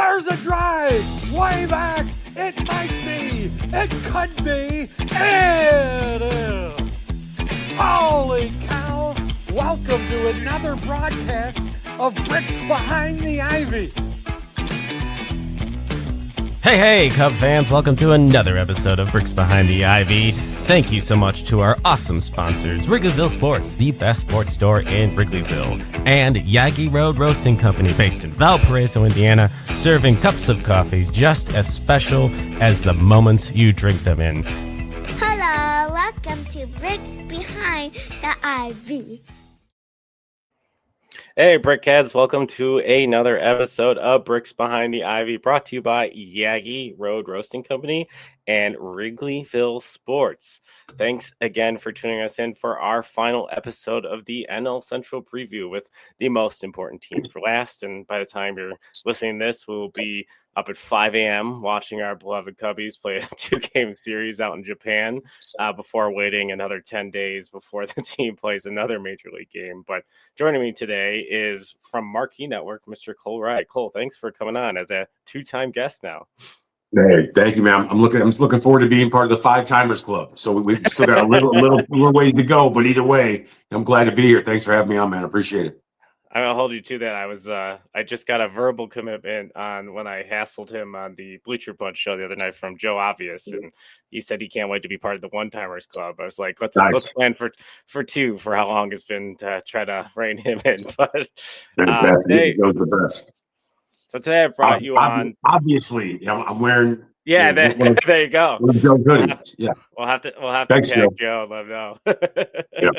There's a drive way back. It might be. It could be. It is. Holy cow. Welcome to another broadcast of Bricks Behind the Ivy. Hey, Cub fans, welcome to another episode of Bricks Behind the Ivy. Thank you so much to our awesome sponsors, Wrigleyville Sports, the best sports store in Wrigleyville, and Yagi Road Roasting Company, based in Valparaiso, Indiana, serving cups of coffee just as special as the moments you drink them in. Hello, welcome to Bricks Behind the Ivy. Hey, Brickheads, welcome to another episode of Bricks Behind the Ivy, brought to you by Yagi Road Roasting Company and Wrigleyville Sports. Thanks again for tuning us in for our final episode of the NL Central preview with the most important team for last. And by the time you're listening to this, we'll be up at 5 a.m. watching our beloved Cubbies play a 2-game series out in Japan before waiting another 10 days before the team plays another Major League game. But joining me today is from Marquee Network, Mr. Cole Wright. Cole, thanks for coming on as a 2-time guest now. Hey, thank you, man. I'm just looking forward to being part of the 5-timers club. So we've still got a little ways to go, but either way, I'm glad to be here. Thanks for having me on, man. I appreciate it. I'm gonna hold you to that. I just got a verbal commitment on when I hassled him on the Bleacher Punch show the other night from Joe Obvious, and he said he can't wait to be part of the One-Timers Club. I was like, let's plan for two for how long it's been to try to rein him in. But today goes the best. So today I brought you on. Obviously, I'm wearing. Yeah, there you go. Joe Goody. We'll have to Thanks, tag Joe and let him know. Yeah.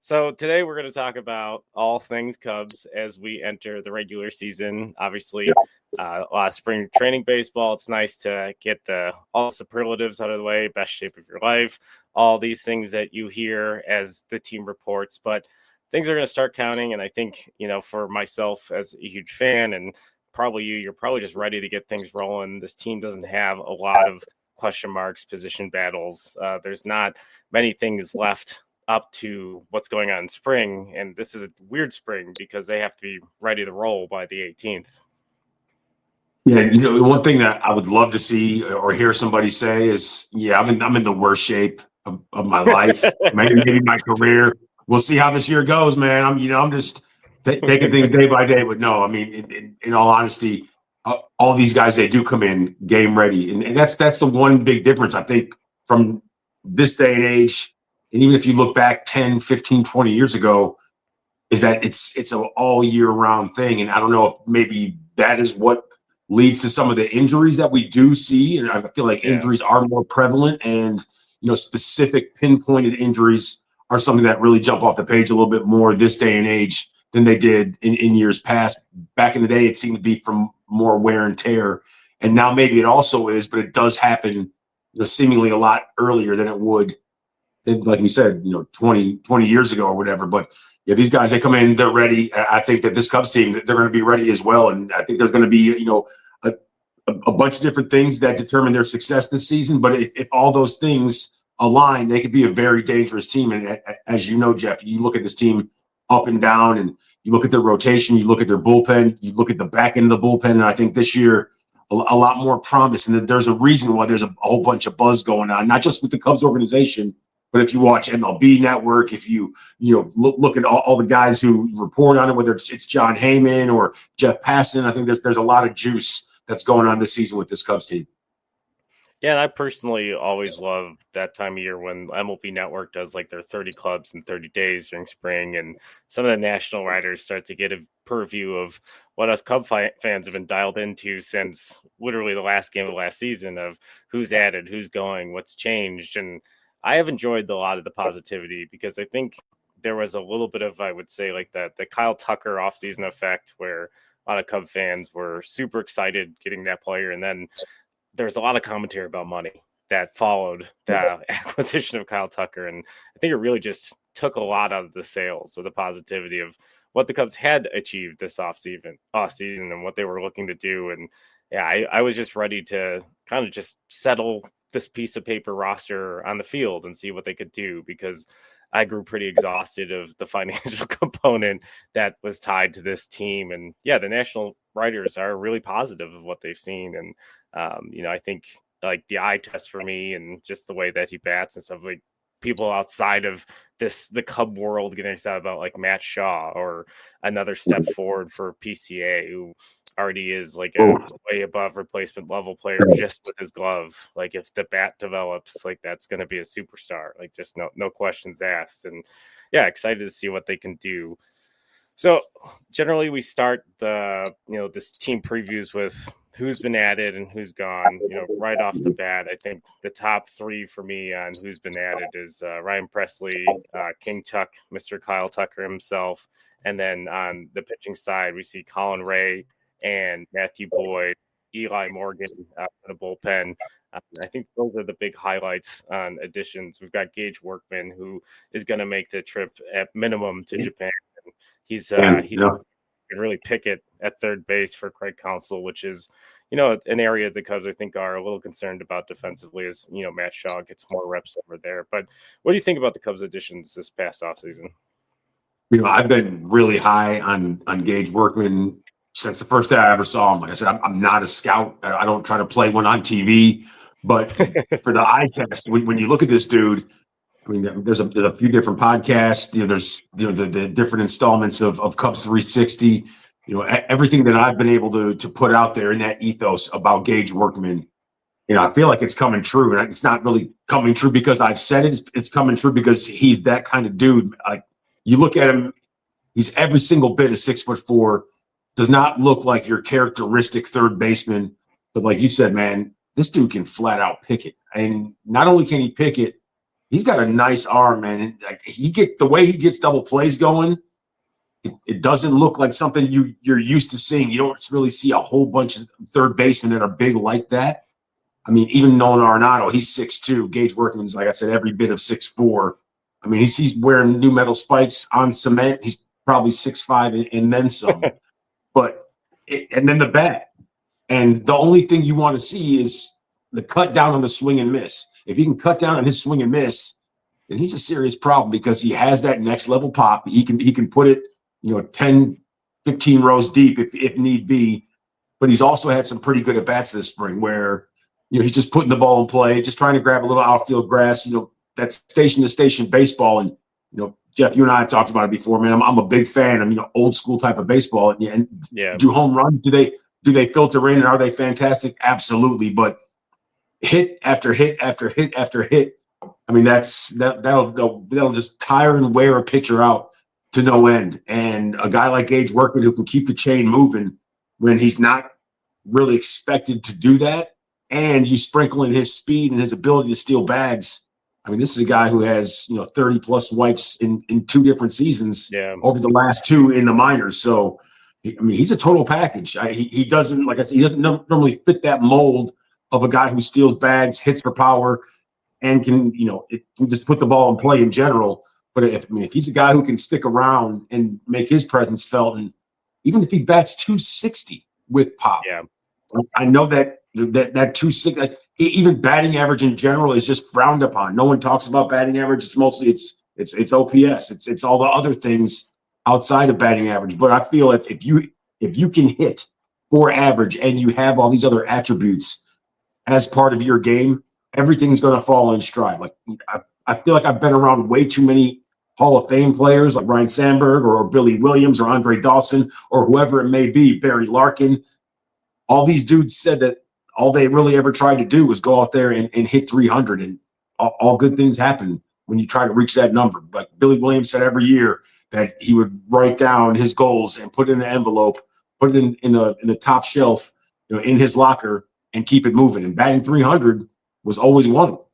So today we're going to talk about all things Cubs as we enter the regular season. Obviously, a lot of spring training baseball. It's nice to get all the superlatives out of the way, best shape of your life, all these things that you hear as the team reports. But things are going to start counting. And I think, for myself as a huge fan and probably you're probably just ready to get things rolling. This team doesn't have a lot of question marks, position battles. There's not many things left up to what's going on in spring, and this is a weird spring because they have to be ready to roll by the 18th. Yeah, one thing that I would love to see or hear somebody say is, I'm in the worst shape of my life, maybe my career. We'll see how this year goes, man. I'm just taking things day by day. But no, I mean, in all honesty, all these guys, they do come in game ready, and that's the one big difference I think from this day and age. And even if you look back 10, 15, 20 years ago, is that it's an all year round thing. And I don't know if maybe that is what leads to some of the injuries that we do see. And I feel like injuries are more prevalent, and, specific pinpointed injuries are something that really jump off the page a little bit more this day and age than they did in years past. Back in the day, it seemed to be from more wear and tear. And now maybe it also is, but it does happen, seemingly a lot earlier than it would, like we said, 20 years ago or whatever. But yeah, these guys, they come in, they're ready. I think that this Cubs team, they're going to be ready as well. And I think there's going to be, a bunch of different things that determine their success this season. But if all those things align, they could be a very dangerous team. And as you know, Jeff, you look at this team up and down, and you look at their rotation, you look at their bullpen, you look at the back end of the bullpen. And I think this year, a lot more promise. And there's a reason why there's a whole bunch of buzz going on, not just with the Cubs organization, but if you watch MLB Network, if you look at all the guys who report on it, whether it's John Heyman or Jeff Passan, I think there's a lot of juice that's going on this season with this Cubs team. Yeah, and I personally always love that time of year when MLB Network does like their 30 clubs in 30 days during spring, and some of the national writers start to get a purview of what us Cub fans have been dialed into since literally the last game of last season, of who's added, who's going, what's changed. And I have enjoyed a lot of the positivity because I think there was a little bit of, I would say, like the Kyle Tucker offseason effect, where a lot of Cub fans were super excited getting that player. And then there's a lot of commentary about money that followed the acquisition of Kyle Tucker. And I think it really just took a lot out of the sales, so the positivity of what the Cubs had achieved this offseason and what they were looking to do. And yeah, I was just ready to kind of just settle this piece of paper roster on the field and see what they could do, because I grew pretty exhausted of the financial component that was tied to this team. And yeah, the national writers are really positive of what they've seen. And, I think like the eye test for me and just the way that he bats and stuff, like people outside of the Cub world getting excited about like Matt Shaw or another step forward for PCA, who already is like a way above replacement level player just with his glove. Like if the bat develops, like that's going to be a superstar, like just no questions asked. And yeah, excited to see what they can do. So generally we start this team previews with who's been added and who's gone, right off the bat. I think the top three for me on who's been added is Ryan Presley, King Tuck, Mr. Kyle Tucker himself. And then on the pitching side, we see Colin Ray and Matthew Boyd, Eli Morgan in the bullpen. I think those are the big highlights on additions. We've got Gage Workman, who is going to make the trip at minimum to Japan. He can really pick it at third base for Craig Counsell, which is, an area the Cubs I think are a little concerned about defensively as, Matt Shaw gets more reps over there. But what do you think about the Cubs additions this past offseason? I've been really high on Gage Workman since the first day I ever saw him. Like I said, I'm not a scout. I don't try to play one on TV. But for the eye test, when you look at this dude, I mean, there's a few different podcasts. There's the different installments of Cubs 360. Everything that I've been able to put out there in that ethos about Gage Workman. I feel like it's coming true, and it's not really coming true because I've said it. It's coming true because he's that kind of dude. Like you look at him, he's every single bit of 6'4". Does not look like your characteristic third baseman, but like you said, man, this dude can flat out pick it. And not only can he pick it, he's got a nice arm, man. Like the way he gets double plays going, it doesn't look like something you're used to seeing. You don't really see a whole bunch of third basemen that are big like that. I mean, even Nolan Arenado, he's 6'2". Gage Workman's, like I said, every bit of 6'4". I mean, he's wearing new metal spikes on cement. He's probably 6'5" and then some. And then the bat. And the only thing you want to see is the cut down on the swing and miss. If he can cut down on his swing and miss, then he's a serious problem because he has that next level pop. He can put it, 10, 15 rows deep if need be. But he's also had some pretty good at bats this spring where, he's just putting the ball in play, just trying to grab a little outfield grass, that station to station baseball. And, Jeff, you and I have talked about it before, man. I'm a big fan of, old school type of baseball. And do home runs, do they filter in and are they fantastic? Absolutely. But hit after hit after hit after hit. I mean, that'll just tire and wear a pitcher out to no end. And a guy like Gage Workman who can keep the chain moving when he's not really expected to do that, and you sprinkle in his speed and his ability to steal bags. I mean, this is a guy who has 30 plus wipes in 2 different seasons over the last 2 in the minors. So, I mean, he's a total package. He doesn't, like I said, he doesn't normally fit that mold of a guy who steals bags, hits for power, and can just put the ball in play in general. But if he's a guy who can stick around and make his presence felt, and even if he bats 260 with pop, I know that 260, like, even batting average in general is just frowned upon. No one talks about batting average. It's mostly it's OPS. It's all the other things outside of batting average. But I feel if you can hit for average and you have all these other attributes as part of your game, everything's going to fall in stride. Like I feel like I've been around way too many Hall of Fame players like Ryan Sandberg or Billy Williams or Andre Dawson or whoever it may be, Barry Larkin. All these dudes said that all they really ever tried to do was go out there and hit 300, and all good things happen when you try to reach that number. Like Billy Williams said every year that he would write down his goals and put it in an envelope, put it in the top shelf, in his locker, and keep it moving. And batting 300 was always one of them.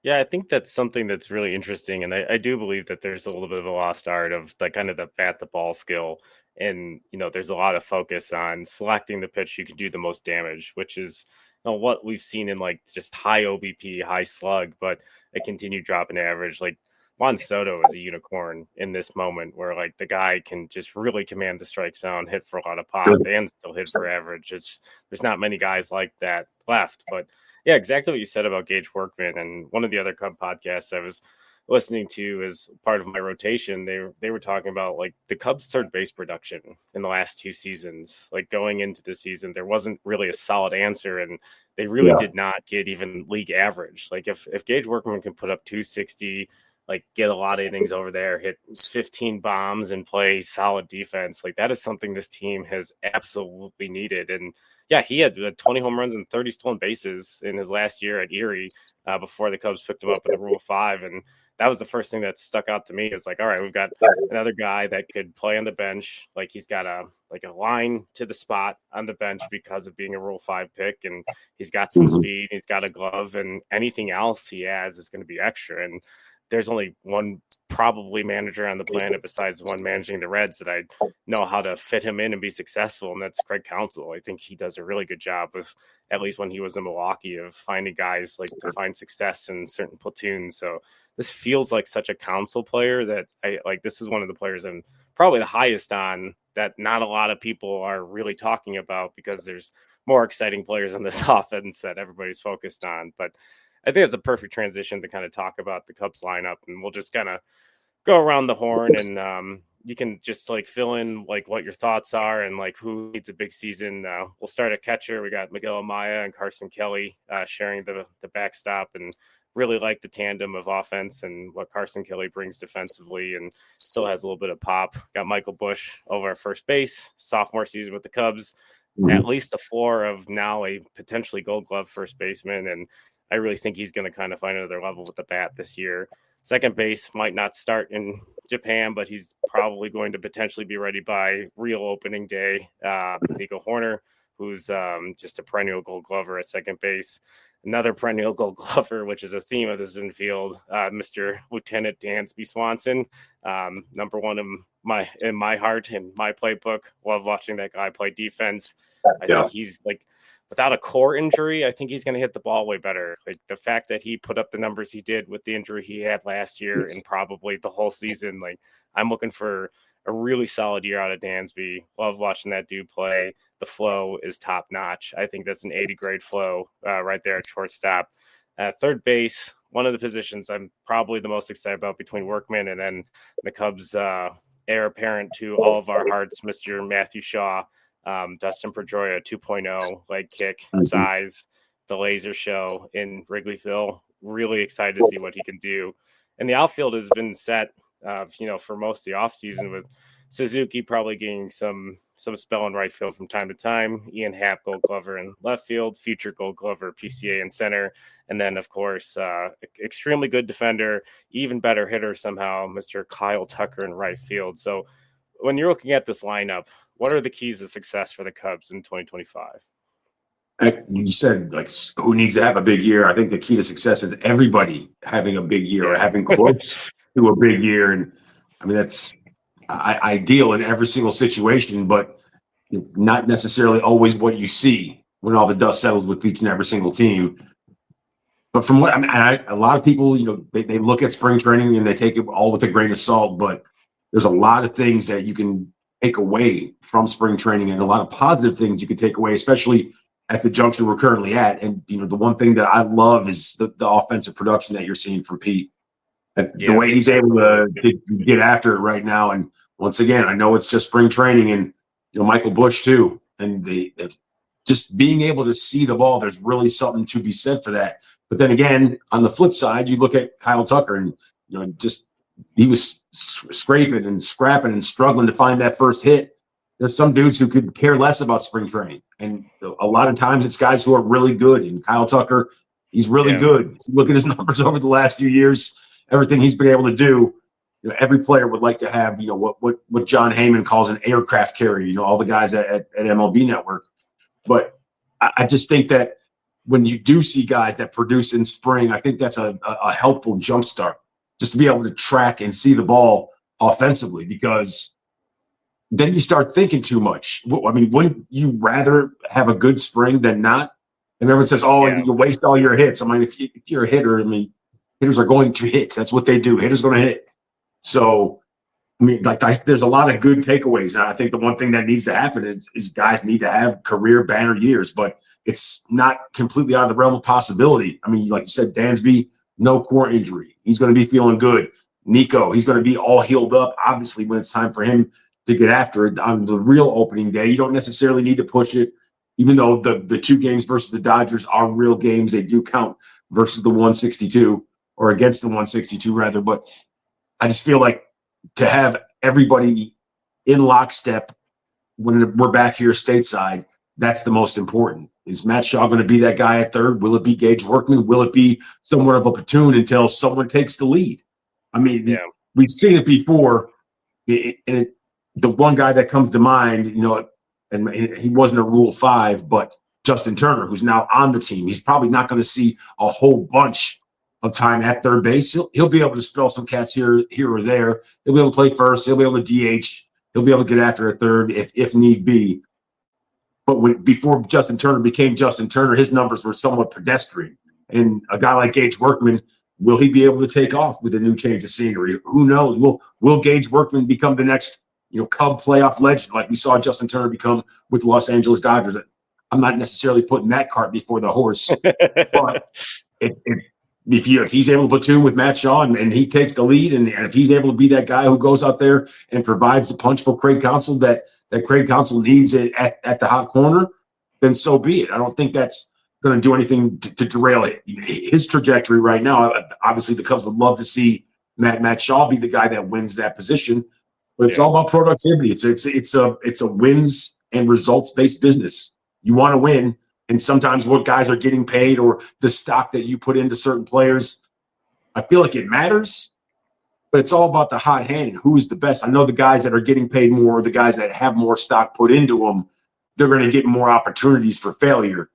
Yeah, I think that's something that's really interesting. And I do believe that there's a little bit of a lost art of the kind of the bat the ball skill. And, there's a lot of focus on selecting the pitch you can do the most damage, which is what we've seen in like just high OBP, high slug, but a continued drop in average. Like Juan Soto is a unicorn in this moment where like the guy can just really command the strike zone, hit for a lot of pop and still hit for average. There's not many guys like that left, but yeah, exactly what you said about Gage Workman. And one of the other Cub podcasts I was listening to as part of my rotation, they were talking about like the Cubs' third base production in the last 2 seasons. Like going into the season, there wasn't really a solid answer, and they really did not get even league average. Like if Gage Workman can put up 260, like get a lot of innings over there, hit 15 bombs, and play solid defense, like that is something this team has absolutely needed. And yeah, he had 20 home runs and 30 stolen bases in his last year at Erie before the Cubs picked him up in the Rule 5. And that was the first thing that stuck out to me. Is like, all right, we've got another guy that could play on the bench. Like he's got a line to the spot on the bench because of being a Rule 5 pick, and he's got some speed, he's got a glove, and anything else he has is going to be extra. And there's only one probably manager on the planet besides the one managing the Reds that I know how to fit him in and be successful, and that's Craig Counsell. I think he does a really good job of, at least when he was in Milwaukee, of finding guys like to find success in certain platoons. So this feels like such a Counsell player that I like. This is one of the players I'm probably the highest on that not a lot of people are really talking about, because there's more exciting players in this offense that everybody's focused on. But I think it's a perfect transition to kind of talk about the Cubs lineup, and we'll just kind of go around the horn, and you can just like fill in like what your thoughts are and like who needs a big season. We'll start at catcher. We got Miguel Amaya and Carson Kelly sharing the backstop, and really like the tandem of offense and what Carson Kelly brings defensively, and still has a little bit of pop. Got Michael Busch over at first base, sophomore season with the Cubs, at least the floor of now a potentially Gold Glove first baseman, and I really think he's going to kind of find another level with the bat this year. Second base might not start in Japan, but he's probably going to potentially be ready by real opening day. Nico Horner, who's just a perennial Gold Glover at second base. Another perennial Gold Glover, which is a theme of this infield, Mr. Lieutenant Dansby Swanson, number one in my heart, in my playbook. Love watching that guy play defense. I think he's like, without a core injury, I think he's going to hit the ball way better. Like the fact that he put up the numbers he did with the injury he had last year and probably the whole season, like I'm looking for a really solid year out of Dansby. Love watching that dude play. The flow is top notch. I think that's an 80 grade flow right there at shortstop. Third base, one of the positions I'm probably the most excited about between Workman and then the Cubs heir apparent to all of our hearts, Mr. Matthew Shaw. Dustin Pedroia 2.0, leg kick, size, the laser show in Wrigleyville. Really excited to see what he can do. And the outfield has been set, for most of the offseason, with Suzuki probably getting some spell in right field from time to time. Ian Happ, Gold Glover in left field, future Gold Glover, PCA in center. And then, of course, extremely good defender, even better hitter somehow, Mr. Kyle Tucker in right field. So when you're looking at this lineup, what are the keys to success for the Cubs in 2025? You said, like, who needs to have a big year? I think the key to success is everybody having a big year or having close to a big year. And I mean, that's ideal in every single situation, but not necessarily always what you see when all the dust settles with each and every single team. But from what I mean, a lot of people, they look at spring training and they take it all with a grain of salt, but there's a lot of things that you can take away from spring training and a lot of positive things you can take away, especially at the juncture we're currently at. And, the one thing that I love is the offensive production that you're seeing from Pete. The way he's able to get after it right now. And once again, I know it's just spring training and, Michael Busch too. And just being able to see the ball, there's really something to be said for that. But then again, on the flip side, you look at Kyle Tucker and, he was scraping and scrapping and struggling to find that first hit. There's some dudes who could care less about spring training. And a lot of times it's guys who are really good. And Kyle Tucker, he's really good. Look at his numbers over the last few years, everything he's been able to do. Every player would like to have, what John Heyman calls an aircraft carrier, all the guys at MLB Network. But I just think that when you do see guys that produce in spring, I think that's a helpful jumpstart. Just to be able to track and see the ball offensively, because then you start thinking too much. I mean, wouldn't you rather have a good spring than not? And everyone says, you waste all your hits. I mean, if you're a hitter, hitters are going to hit. That's what they do. Hitters are going to hit. So, there's a lot of good takeaways. And I think the one thing that needs to happen is guys need to have career banner years, but it's not completely out of the realm of possibility. I mean, like you said, Dansby, no core injury. He's going to be feeling good. Nico, he's going to be all healed up. Obviously, when it's time for him to get after it on the real opening day, you don't necessarily need to push it, even though the 2 games versus the Dodgers are real games. They do count versus the 162 or against the 162 rather. But I just feel like to have everybody in lockstep when we're back here stateside, that's the most important. Is Matt Shaw going to be that guy at third? Will it be Gage Workman? Will it be somewhat of a platoon until someone takes the lead? I mean, we've seen it before. And the one guy that comes to mind, and he wasn't a Rule 5, but Justin Turner, who's now on the team. He's probably not going to see a whole bunch of time at third base. He'll be able to spell some cats here or there. He'll be able to play first. He'll be able to DH. He'll be able to get after a third if need be. But before Justin Turner became Justin Turner, his numbers were somewhat pedestrian. And a guy like Gage Workman, will he be able to take off with a new change of scenery? Who knows? Will Gage Workman become the next Cub playoff legend like we saw Justin Turner become with the Los Angeles Dodgers? I'm not necessarily putting that cart before the horse. But if he's able to platoon with Matt Shaw and he takes the lead, and if he's able to be that guy who goes out there and provides the punch for Craig Counsell that Craig Counsell needs at the hot corner, then so be it. I don't think that's going to do anything to derail his trajectory right now. Obviously, the Cubs would love to see Matt Shaw be the guy that wins that position, but it's all about productivity. It's a wins and results based business. You want to win. And sometimes what guys are getting paid or the stock that you put into certain players, I feel like it matters, but it's all about the hot hand and who is the best. I know the guys that are getting paid more, the guys that have more stock put into them, they're going to get more opportunities for failure.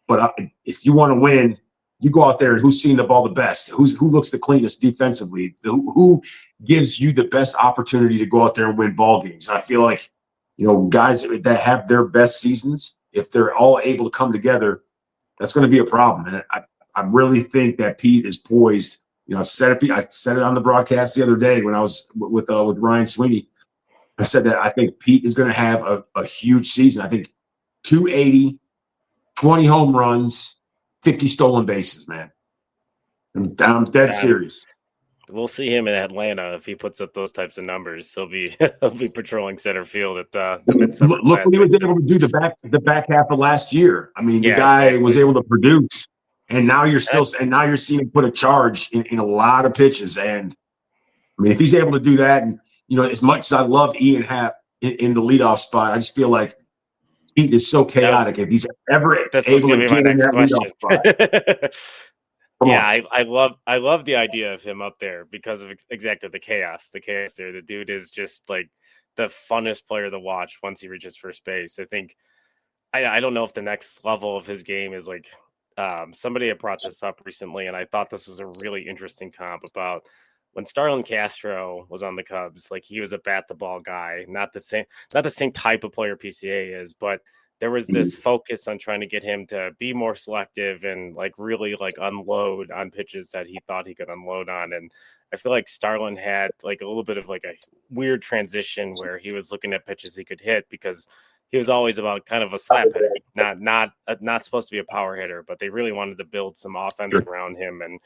But if you want to win, you go out there and who's seeing the ball the best, who looks the cleanest defensively, who gives you the best opportunity to go out there and win ball games. And I feel like, guys that have their best seasons, if they're all able to come together, that's going to be a problem. And I really think that Pete is poised. I said it on the broadcast the other day when I was with Ryan Sweeney. I said that I think Pete is going to have a huge season. I think 280, 20 home runs, 50 stolen bases, man. I'm dead serious. We'll see him in Atlanta if he puts up those types of numbers. He'll be patrolling center field at the Midsummer Look what he was able to do the back half of last year. I mean, the guy was able to produce, and now you're seeing him put a charge in a lot of pitches. And I mean, if he's able to do that, and as much as I love Ian Happ in the leadoff spot, I just feel like Pete is so chaotic. If he's ever able to get in that leadoff spot. I love the idea of him up there because of exactly the chaos there. The dude is just like the funnest player to watch once he reaches first base. I think I don't know if the next level of his game is like somebody had brought this up recently, and I thought this was a really interesting comp about when Starlin Castro was on the Cubs. Like, he was a bat the ball guy, not the same type of player PCA is, but there was this focus on trying to get him to be more selective and like really like unload on pitches that he thought he could unload on. And I feel like Starlin had like a little bit of like a weird transition where he was looking at pitches he could hit because he was always about kind of a slap hitter, not supposed to be a power hitter, but they really wanted to build some offense around him. And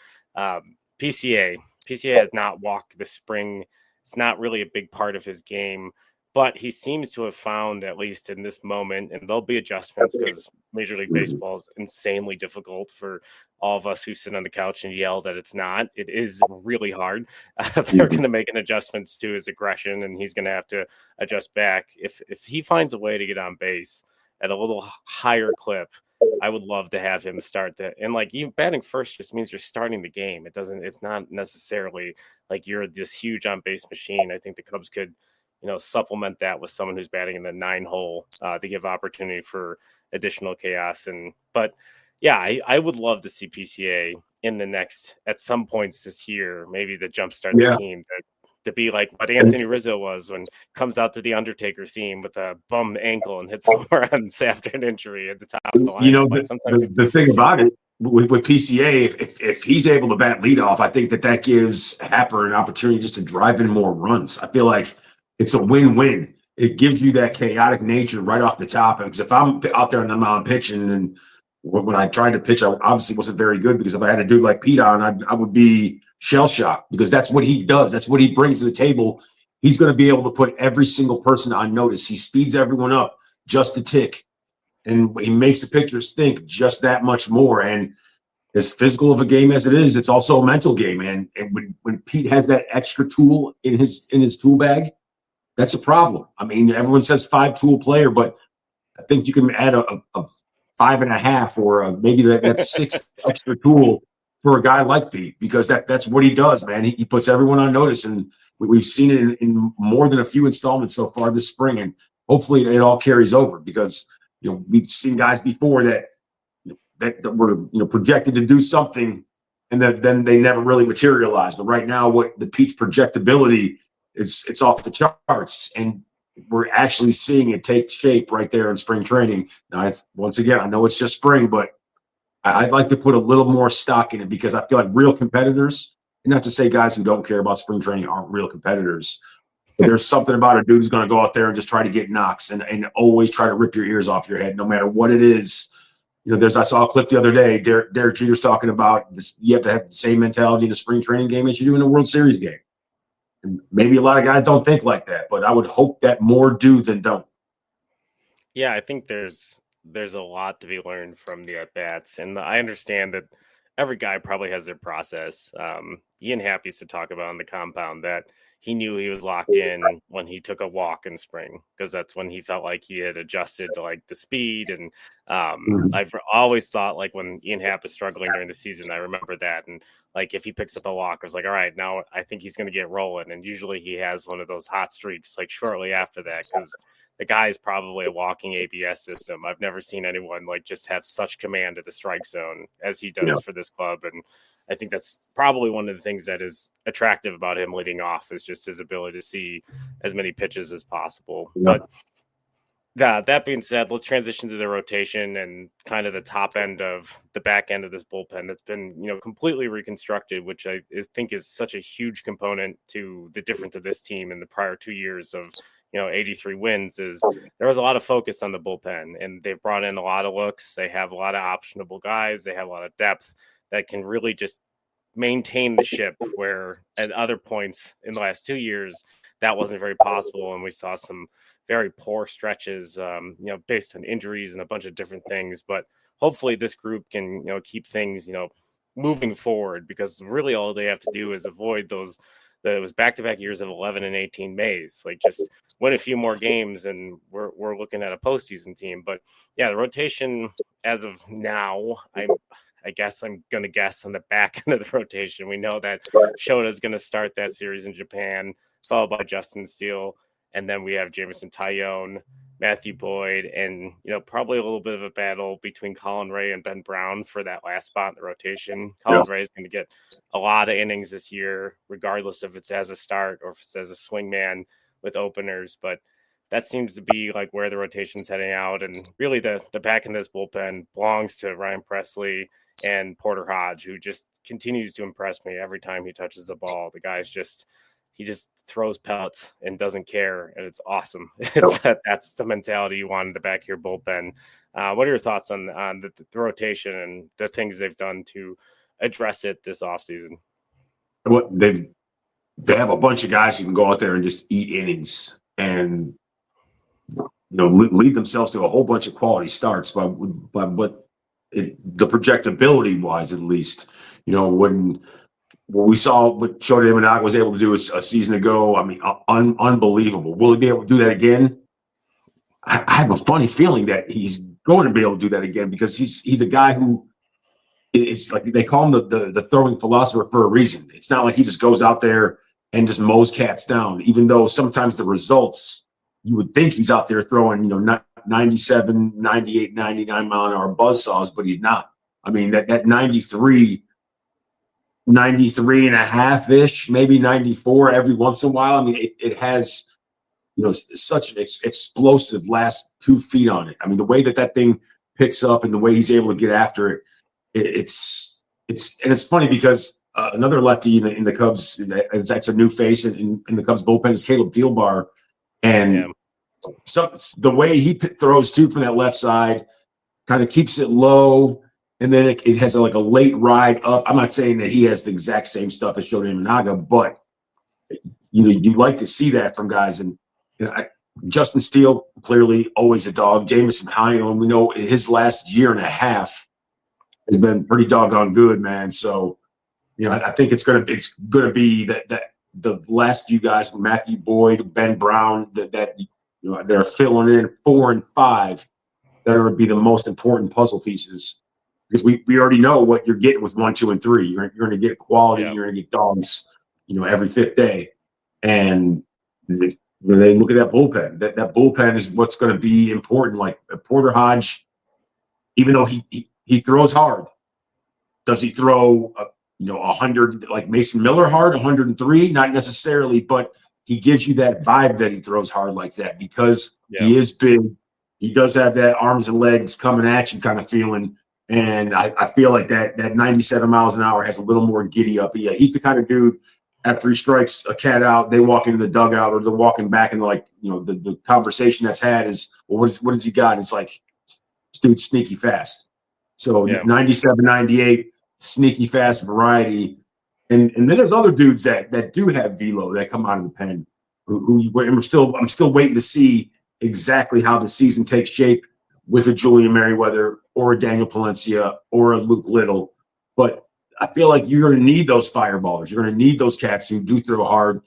PCA has not walked the spring. It's not really a big part of his game. But he seems to have found, at least in this moment, and there'll be adjustments because Major League Baseball is insanely difficult for all of us who sit on the couch and yell that it's not. It is really hard. They're going to make an adjustments to his aggression, and he's going to have to adjust back. If he finds a way to get on base at a little higher clip, I would love to have him start that. And like, you batting first just means you're starting the game. It's not necessarily like you're this huge on base machine. I think the Cubs could supplement that with someone who's batting in the 9 hole to give opportunity for additional chaos. But I would love to see PCA in the next, at some points this year, maybe to jumpstart the team to be like what Anthony Rizzo was when comes out to the Undertaker theme with a bum ankle and hits home runs after an injury at the top of the line. The thing about it with PCA, if he's able to bat leadoff, I think that gives Happer an opportunity just to drive in more runs. I feel like it's a win-win. It gives you that chaotic nature right off the top. Because if I'm out there on the mound pitching and when I tried to pitch, I obviously wasn't very good because if I had a dude like Pete on, I would be shell shocked because that's what he does. That's what he brings to the table. He's going to be able to put every single person on notice. He speeds everyone up just a tick, and he makes the pitchers think just that much more. And as physical of a game as it is, it's also a mental game. And when Pete has that extra tool in his tool bag, that's a problem. I mean, everyone says 5-tool player, but I think you can add a 5.5 or maybe that's 6 extra tool for a guy like Pete, because that's what he does, man. He puts everyone on notice, and we've seen it in more than a few installments so far this spring, and hopefully it all carries over because we've seen guys before that were projected to do something, and then they never really materialized. But right now, what the Pete's projectability it's off the charts, and we're actually seeing it take shape right there in spring training. Now, once again, I know it's just spring, but I'd like to put a little more stock in it because I feel like real competitors, and not to say guys who don't care about spring training aren't real competitors, but there's something about a dude who's going to go out there and just try to get knocks and always try to rip your ears off your head, no matter what it is. I saw a clip the other day, Derek Jeter's talking about this, you have to have the same mentality in a spring training game as you do in a World Series game. And maybe a lot of guys don't think like that, but I would hope that more do than don't. Yeah, I think there's a lot to be learned from the at-bats. And I understand that every guy probably has their process. Ian Happ used to talk about on the compound that he knew he was locked in when he took a walk in spring, because that's when he felt like he had adjusted to like the speed. And I've always thought like when Ian Happ is struggling during the season, I remember that. And like if he picks up a walk, I was like, all right, now I think he's going to get rolling. And usually he has one of those hot streaks like shortly after that, because the guy is probably a walking ABS system. I've never seen anyone like just have such command of the strike zone as he does for this club. And I think that's probably one of the things that is attractive about him leading off, is just his ability to see as many pitches as possible. But that being said, let's transition to the rotation and kind of the top end of the back end of this bullpen that's been, completely reconstructed, which I think is such a huge component to the difference of this team in the prior 2 years of 83 wins. Is there was a lot of focus on the bullpen, and they've brought in a lot of looks. They have a lot of optionable guys. They have a lot of depth that can really just maintain the ship, where at other points in the last 2 years, that wasn't very possible. And we saw some very poor stretches, based on injuries and a bunch of different things. But hopefully this group can, keep things, moving forward, because really all they have to do is avoid those. It was back-to-back years of 11 and 18 Mays. Like, just win a few more games, and we're looking at a postseason team. But yeah, the rotation as of now, I guess I'm going to guess on the back end of the rotation. We know that Shota is going to start that series in Japan, followed by Justin Steele, and then we have Jameson Taillon, Matthew Boyd, and probably a little bit of a battle between Colin Ray and Ben Brown for that last spot in the rotation. Colin Ray is going to get a lot of innings this year, regardless if it's as a start or if it's as a swing man with openers. But that seems to be like where the rotation's heading out. And really the back end of this bullpen belongs to Ryan Presley and Porter Hodge, who just continues to impress me every time he touches the ball. The guy's he just throws pellets and doesn't care, and it's awesome. That's the mentality you want in the back of your bullpen. What are your thoughts on the rotation and the things they've done to address it this offseason? What they have a bunch of guys who can go out there and just eat innings and lead themselves to a whole bunch of quality starts. But the projectability wise, at least, when we saw what Shota Imanaga was able to do a season ago, I mean, unbelievable. Will he be able to do that again? I have a funny feeling that he's going to be able to do that again, because he's a guy who is like, they call him the throwing philosopher for a reason. It's not like he just goes out there and just mows cats down, even though sometimes the results, you would think he's out there throwing, 97, 98, 99 mile an hour buzzsaws, but he's not. I mean, that 93 and a half ish, maybe 94 every once in a while. I mean, it has, such an explosive last 2 feet on it. I mean, the way that thing picks up and the way he's able to get after it, it's funny because another lefty in the Cubs, that's a new face in the Cubs bullpen, is Caleb Thielbar. And so the way he throws too from that left side, kind of keeps it low, and then it has like a late ride up. I'm not saying that he has the exact same stuff as Shota Imanaga, but you like to see that from guys. And Justin Steele, clearly always a dog. Jamison Hyon, we know his last year and a half has been pretty doggone good, man. So, I think it's gonna be that the last few guys, Matthew Boyd, Ben Brown, that they're filling in 4 and 5, that are going to be the most important puzzle pieces, because we already know what you're getting with 1, 2, and 3. You're going to get quality. Yeah. You're going to get dogs, every 5th day. And when they look at that bullpen, that bullpen is what's going to be important. Like Porter Hodge, even though he throws hard, does he throw 100 like Mason Miller hard, 103? Not necessarily, but he gives you that vibe that he throws hard like that, because he is big. He does have that arms and legs coming at you kind of feeling. And I feel like that 97 miles an hour has a little more giddy up. Yeah, he's the kind of dude, after he strikes a cat out, they walk into the dugout, or they're walking back, and the conversation that's had is, well, what has he got? And it's like, this dude's sneaky fast. So 97, 98, sneaky fast variety. And then there's other dudes that do have velo that come out of the pen, I'm still waiting to see exactly how the season takes shape with a Julian Merriweather or a Daniel Palencia or a Luke Little. But I feel like you're going to need those fireballers. You're going to need those cats who do throw hard,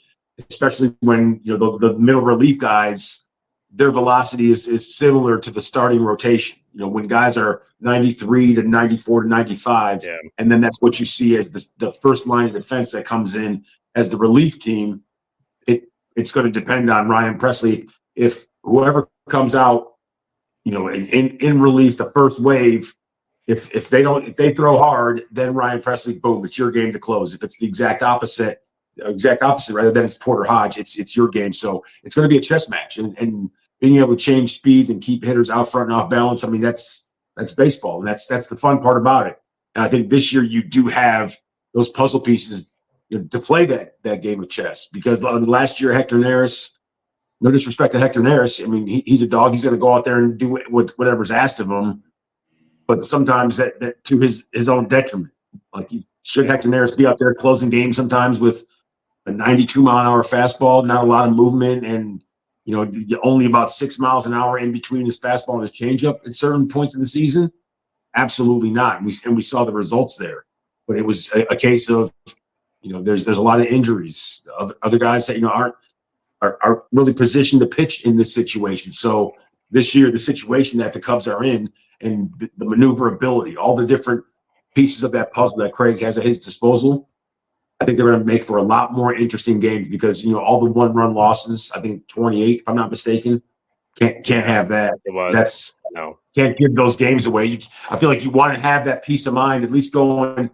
especially when the middle relief guys, their velocity is similar to the starting rotation. When guys are 93 to 94 to 95, and then that's what you see as the first line of defense that comes in as the relief team. It's going to depend on Ryan Presley. If whoever comes out, in relief, the first wave, if they throw hard, then Ryan Presley, boom, it's your game to close. If it's the exact opposite rather than it's Porter Hodge, it's your game. So it's going to be a chess match, and being able to change speeds and keep hitters out front and off balance. I mean, that's baseball, and that's the fun part about it. And I think this year you do have those puzzle pieces to play that game of chess, because last year Hector Neris, no disrespect to Hector Neris, I mean, he's a dog. He's going to go out there and do whatever's asked of him, but sometimes that to his own detriment. Like, should Hector Neris be out there closing games sometimes with a 92-mile-an-hour fastball, not a lot of movement, and only about 6 miles an hour in between his fastball and his changeup at certain points in the season? Absolutely not. And we saw the results there. But it was a case of, there's a lot of injuries. Other guys that aren't really positioned to pitch in this situation. So this year, the situation that the Cubs are in, and the maneuverability, all the different pieces of that puzzle that Craig has at his disposal, I think they're going to make for a lot more interesting games, because all the 1-run losses, I think 28, if I'm not mistaken, can't have that. Can't give those games away. I feel like you want to have that peace of mind, at least going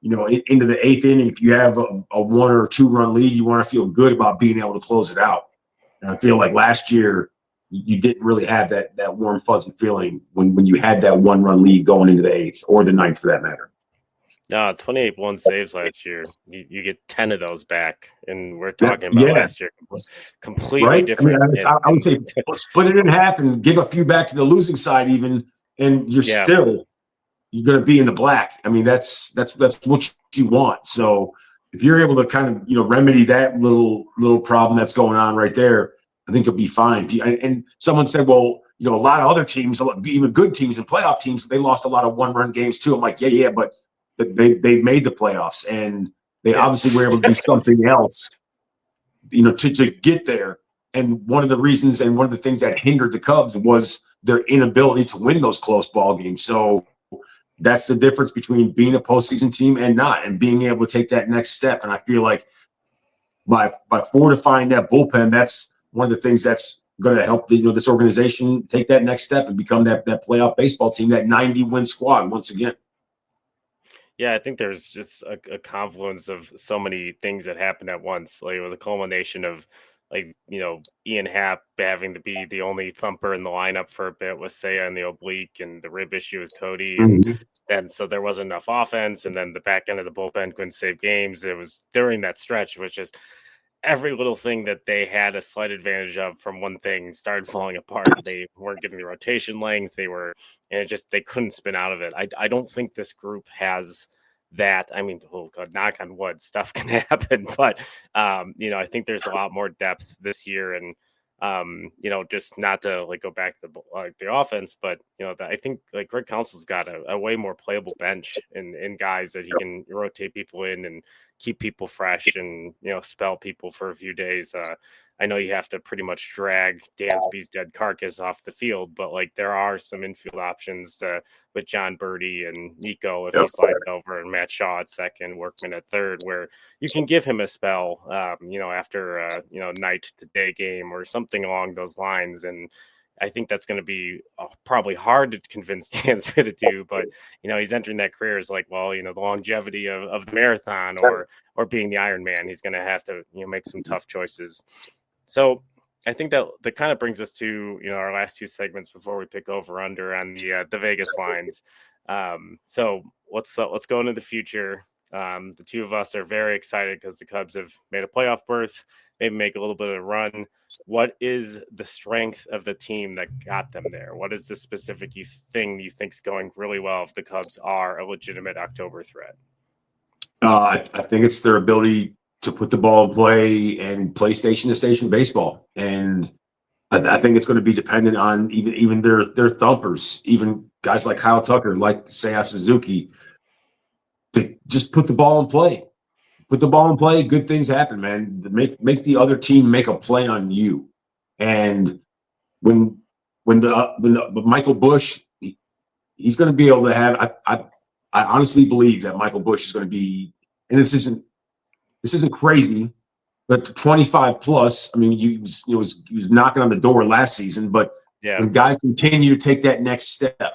into the 8th inning. If you have a 1 or 2-run lead, you want to feel good about being able to close it out. And I feel like last year you didn't really have that warm fuzzy feeling when you had that 1-run lead going into the 8th or the 9th, for that matter. No, 28 blown saves last year. You get 10 of those back, and we're talking about last year. Completely different. I would say split it in half and give a few back to the losing side even, and you're going to be in the black. I mean, that's what you want. So if you're able to kind of remedy that little problem that's going on right there, I think you'll be fine. And someone said, well, a lot of other teams, even good teams and playoff teams, they lost a lot of 1-run games too. I'm like, yeah, but they made the playoffs, and they obviously were able to do something else, to get there. And one of the reasons and one of the things that hindered the Cubs was their inability to win those close ball games. So that's the difference between being a postseason team and not, and being able to take that next step. And I feel like by fortifying that bullpen, that's one of the things that's going to help this organization take that next step and become that playoff baseball team, that 90-win squad once again. Yeah, I think there's just a confluence of so many things that happened at once. Like, it was a culmination of, Ian Happ having to be the only thumper in the lineup for a bit with Seiya and the oblique, and the rib issue with Cody. And then, so there wasn't enough offense. And then the back end of the bullpen couldn't save games. It was during that stretch, which is, every little thing that they had a slight advantage of from one thing started falling apart. They weren't getting the rotation length. They couldn't spin out of it. I don't think this group has that. I mean, oh God, knock on wood, stuff can happen, but I think there's a lot more depth this year, and just not to like go back to the offense, but I think like Greg Council's got a way more playable bench in guys that he can rotate people in and keep people fresh and spell people for a few days. I know you have to pretty much drag Dansby's dead carcass off the field, but like there are some infield options with John Birdie and Nico if he slides over, and Matt Shaw at second, Workman at third, where you can give him a spell, after night to day game or something along those lines. And I think that's going to be probably hard to convince Dansby to do, but he's entering that career as like, well, the longevity of the marathon or being the Iron Man. He's going to have to make some tough choices. So I think that kind of brings us to our last two segments before we pick over under on the Vegas lines. So let's go into the future. The two of us are very excited because the Cubs have made a playoff berth, maybe make a little bit of a run. What is the strength of the team that got them there? What is the specific thing you think is going really well if the Cubs are a legitimate October threat? I think it's their ability to put the ball in play and play station to station baseball. And I think it's going to be dependent on even their thumpers, even guys like Kyle Tucker, like Seiya Suzuki, to just put the ball in play. Put the ball in play, good things happen, man. Make the other team make a play on you. And when Michael Busch, he's going to be able to have. I honestly believe that Michael Busch is going to be, and this isn't crazy, but 25 plus. I mean, he was knocking on the door last season, but when guys continue to take that next step,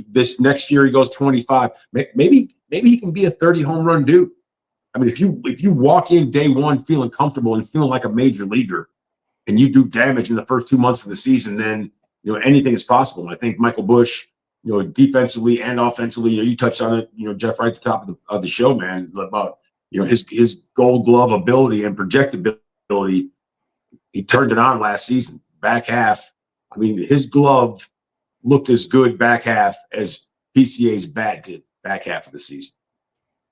this next year he goes 25. Maybe he can be a 30 home run dude. I mean, if you walk in day one feeling comfortable and feeling like a major leaguer, and you do damage in the first 2 months of the season, then anything is possible. And I think Michael Busch, defensively and offensively, you touched on it, Jeff, right at the top of the show, man, about his Gold Glove ability and projectability. He turned it on last season, back half. I mean, his glove looked as good back half as PCA's bat did back half of the season.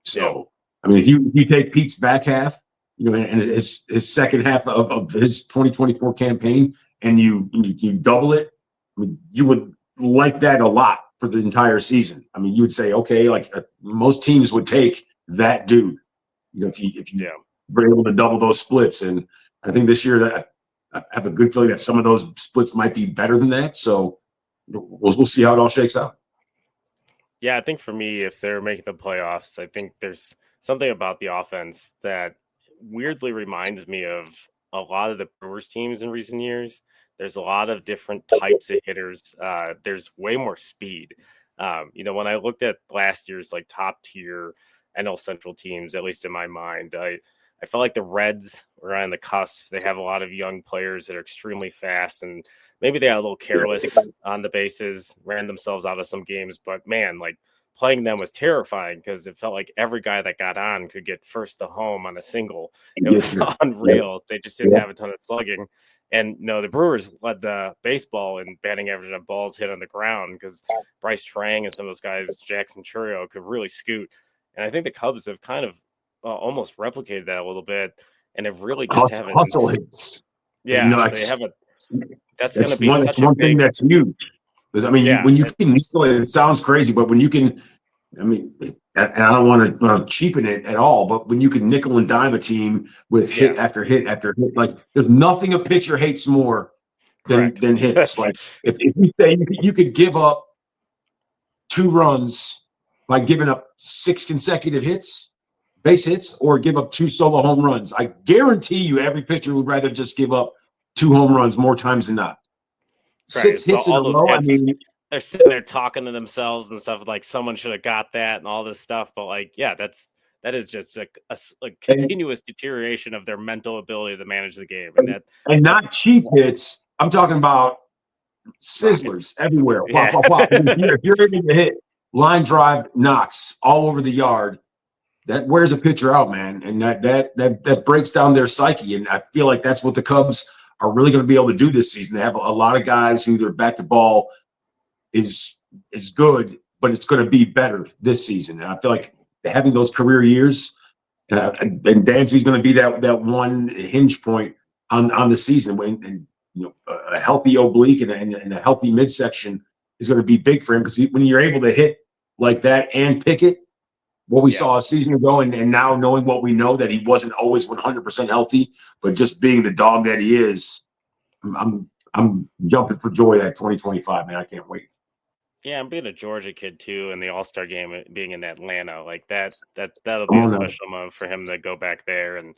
So, I mean, if you take Pete's back half, and his second half of his 2024 campaign, and you double it, I mean, you would like that a lot for the entire season. I mean, you would say, okay, like most teams would take that dude. If you were able to double those splits, and I think this year that I have a good feeling that some of those splits might be better than that. So we'll see how it all shakes out. Yeah, I think for me, if they're making the playoffs, I think there's something about the offense that weirdly reminds me of a lot of the Brewers teams in recent years. There's a lot of different types of hitters. There's way more speed. When I looked at last year's like top tier NL Central teams, at least in my mind, I felt like the Reds were on the cusp. They have a lot of young players that are extremely fast, and maybe they got a little careless on the bases, ran themselves out of some games. But man, like playing them was terrifying because it felt like every guy that got on could get first to home on a single. It was unreal. They just didn't have a ton of slugging. And the Brewers led the baseball in batting average on balls hit on the ground because Bryce Trang and some of those guys, Jackson Chourio, could really scoot. And I think the Cubs have kind of almost replicated that a little bit, and have really just haven't. Hustle hits. They haven't. That's going to be one thing that's huge. Because I mean, when you can nickel it sounds crazy, but when you can, I mean, and I don't want to cheapen it at all, but when you can nickel and dime a team with hit after hit after hit, like there's nothing a pitcher hates more than hits. Like if you say you could give up 2 runs by giving up 6 consecutive base hits, or give up 2 solo home runs, I guarantee you every pitcher would rather just give up 2 home runs more times than not. 6 hits in a row. I mean, they're sitting there talking to themselves and stuff like someone should have got that and all this stuff. But like, that is just a continuous deterioration of their mental ability to manage the game. And not cheap hits. I'm talking about sizzlers everywhere. Pop. If you're hitting a hit, line drive knocks all over the yard. that wears a pitcher out, man, and that breaks down their psyche. And I feel like that's what the Cubs are really going to be able to do this season. They have a lot of guys who their bat to ball is good, but it's going to be better this season. And I feel like having those career years, and Dansby's going to be that one hinge point on the season. And a healthy oblique and a healthy midsection is going to be big for him, because when you're able to hit like that and pick it, what we saw a season ago, and now knowing what we know, that he wasn't always 100% healthy, but just being the dog that he is, I'm jumping for joy at 2025, man. I can't wait. Yeah, I'm being a Georgia kid too, and the All-Star game being in Atlanta, like that'll be a special moment for him to go back there and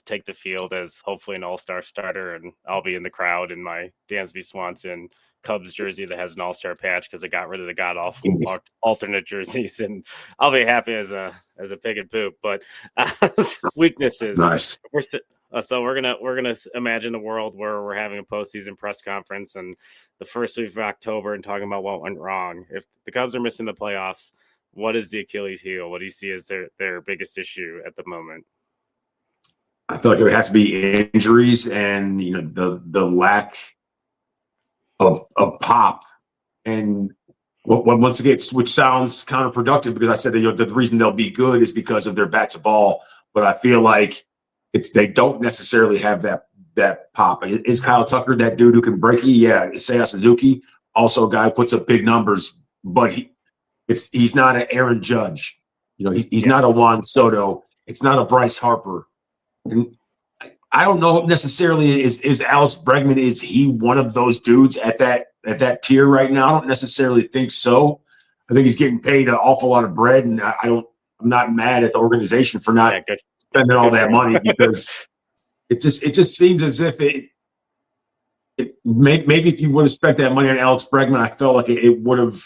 take the field as hopefully an All-Star starter, and I'll be in the crowd in my Dansby Swanson Cubs jersey that has an All-Star patch because I got rid of the god awful alternate jerseys, and I'll be happy as a pig and poop. But weaknesses, nice. So we're gonna imagine a world where we're having a postseason press conference and the first week of October and talking about what went wrong. If the Cubs are missing the playoffs, what is the Achilles heel? What do you see as their biggest issue at the moment? I feel like it would have to be injuries and the lack of pop. And once again, which sounds counterproductive, because I said that the reason they'll be good is because of their bat to ball, but I feel like they don't necessarily have that pop. Is Kyle Tucker that dude who can break it? Yeah. Seiya Suzuki, also a guy who puts up big numbers, but he's not an Aaron Judge. He's not a Juan Soto. It's not a Bryce Harper. And I don't know necessarily is Alex Bregman, is he one of those dudes at that tier right now? I don't necessarily think so. I think he's getting paid an awful lot of bread, and I'm not mad at the organization for not spending all that money, because it just seems as if maybe if you would have spent that money on Alex Bregman, I felt like it would have